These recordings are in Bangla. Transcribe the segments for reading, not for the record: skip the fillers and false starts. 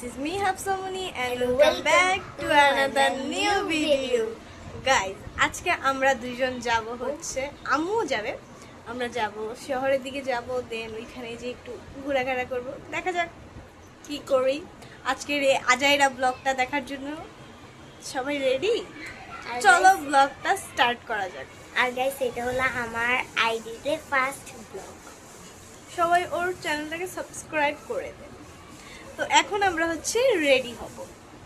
is me Hafsamuni and welcome back to another new video. Guys, আজকে আমরা দুইজন যাব হচ্ছে আম্মু যাবে আমরা যাব শহরের দিকে যাব দেন ওইখানে যে একটু ঘোরাঘুরা করব দেখা যাক কি করি আজকের এই আজাইরা ব্লগটা দেখার জন্য সবাই রেডি চলো ব্লগটা স্টার্ট করা যাক আর গাইস এটা হলো আমার আইডিতে ফার্স্ট ব্লগ সবাই ওর চ্যানেলটাকে সাবস্ক্রাইব করে দেন তো এখন আমরা হচ্ছে রেডি হব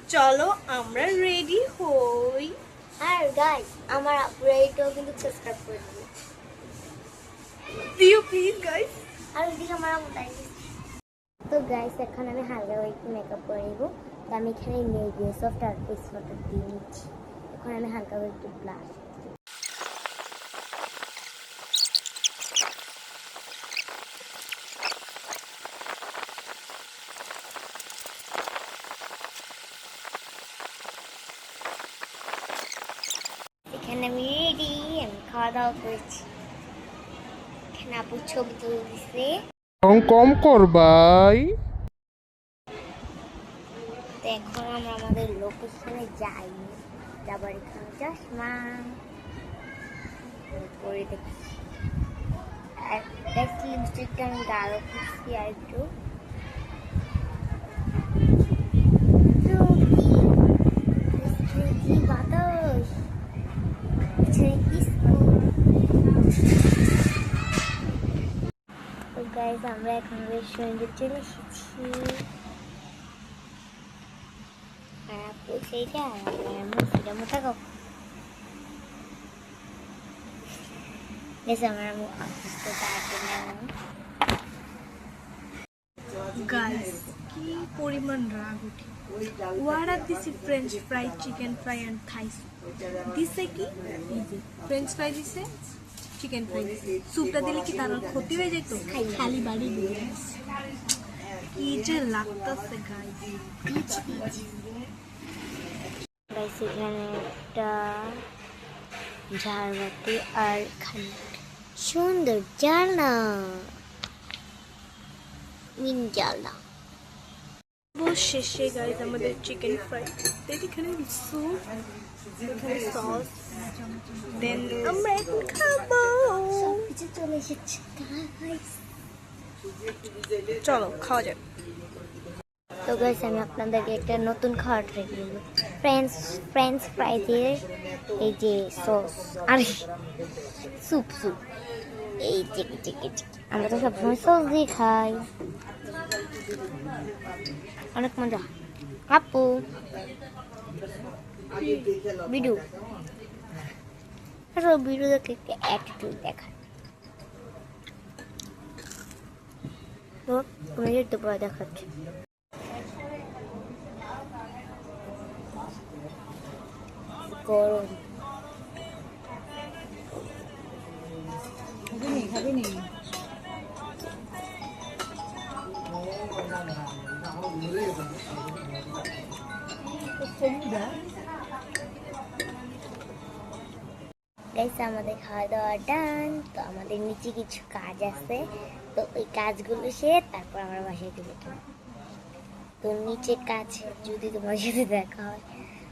চলো আমরা রেডি হই আর গাইস আমার আপুরা এটাও কিন্তু সাবস্ক্রাইব করে দিও দিও প্লিজ গাইস আর এদিকে আমার আমু দাঁড়িয়ে তো গাইস এখন আমি হালকা একটু মেকআপ করে নিব তো আমি এখানে নেভি সফট আর ফেস ওয়াটার দিয়ে নিচ্ছি এখন আমি হালকা একটু ব্লাশ এখানে আমি রেডি আমি খাওয়া দাওয়া করেছি এখানে আপু ছবি তুলে দিচ্ছে কম করবাই তো এখন আমরা আমাদের লোকেশনে যাই যাবার এখানে চশমা পরে দেখছি আর লিপস্টিকটা আমি গাঢ় করছি আর একটু কি বাতাস তো গাইজ আমরা এখন রেস্টুরেন্টে চলে এসেছি আর আপু সেইটা আর সেটা মোটা কাপ আমার অফিসটা গাইস কি পরিমাণ রাগ উঠে ওয়ার্ডার দিছি French fry chicken fry and thighs দিছে কি ফ্রেঞ্চ ফ্রাই দিছে চিকেন ফ্রাই দিছে স্যুপটা দিলে কি তার ক্ষতি হয়ে যেত খালি বাড়ি দিয়ে কি যে লাগতেছে গাইস গাইস এখানে একটা ঝাড়বাতি আর খানি সুন্দর জানা মিন জানা বস শেষে গাইস আমাদের চিকেন ফ্রাই এখানে স্যুপ এখানে সস দেন আমরা এখন খাবো কিছু চলে এসেছে গাইস চলো খাওয়া যাক তো গাইস আমি আপনাদেরকে একটা নতুন খাবার ট্রাই করব ফ্রেঞ্চ ফ্রাই দিয়ে এই যে সস আর স্যুপ এই চিকি আমরা তো সবসময় সস দিয়ে খাই অনেক মজা আপু ভিডিও ভিডিও দেখে একটু দেখা তো তুমি একটু পরে দেখাচ্ছি গরম খাবি আমাদের খাওয়া দাওয়া ডান তো আমাদের নিচে কিছু কাজ আছে তো ওই কাজগুলো সেরে তারপর আমরা বাসায় চলে যাব তো নিচে কাজ যদি তোমার সাথে দেখা হয়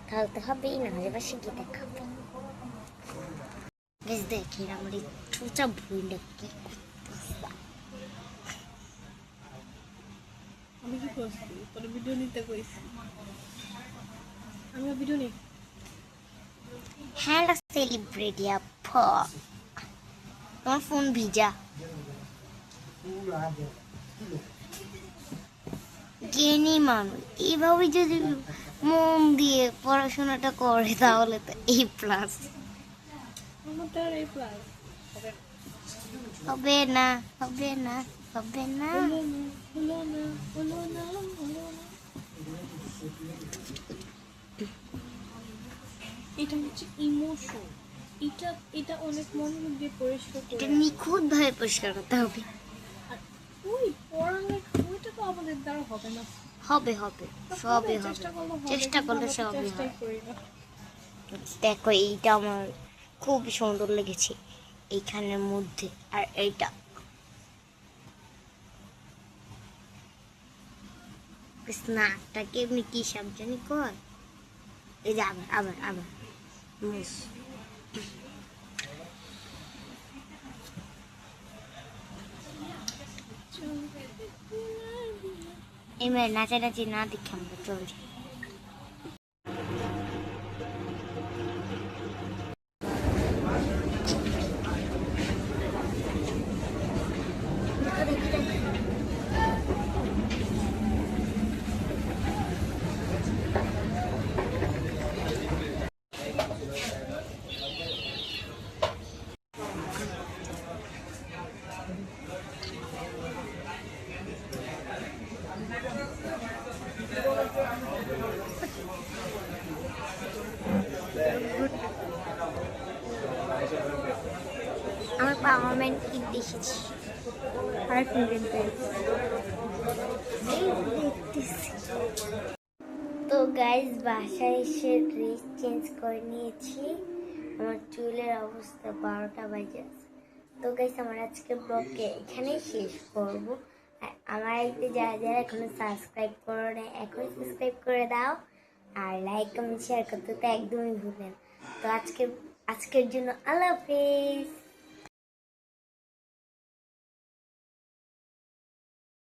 তাহলে তো হবেই না হলে বাসায় গিয়ে দেখা হবে বেশ দেখি আমার এই ছোটা ভুলটা কি আমি কি করছি তোর ভিডিও নিতে কইছি আমি ভিডিও নেই হ্যালো সেলিব্রিটি আপা তোমার ফোন ভিজা জ্ঞানী মানুষ এইভাবে যদি মন দিয়ে পড়াশোনাটা করে তাহলে তো A+ আমাদের এই প্লাস হবে না হবে না হবে না হলো না এটা হচ্ছে ইমোশন এটা অনেক মনোযোগ দিয়ে পরিষ্কার করে এটা নিখুঁত ভাবে পরিষ্কার করতে হবে আর ওই পড়ালেখা ওইটা তো আমাদের দ্বারা হবে না হবে হবে সবে হবে চেষ্টা করলে সব চেষ্টাই করি না দেখো এইটা আমার খুব সুন্দর লেগেছে এইখানের মধ্যে আর এইটা স্নাকটাকে এমনি কি সাবধানি কর। এই যে আবার আবার আবার মুস। এবার নাচানাচি না দেখে আমরা চলছি। আমার পাওয়ারম্যান কি দেখেছি আর তো গাইজ বাসায় এসে ড্রেস চেঞ্জ করে নিয়েছি। আমার চুলের অবস্থা 12টা বাজে। তো গাইজ আমার আজকে ব্লগকে এখানেই শেষ করবো। আর আমার এতে যারা যারা এখনো সাবস্ক্রাইব করো না এখনই সাবস্ক্রাইব করে দাও, আর লাইক কমেন্ট শেয়ার করতে তো একদমই ভুলেন। তো আজকের জন্য আল্লাহ হাফেজ।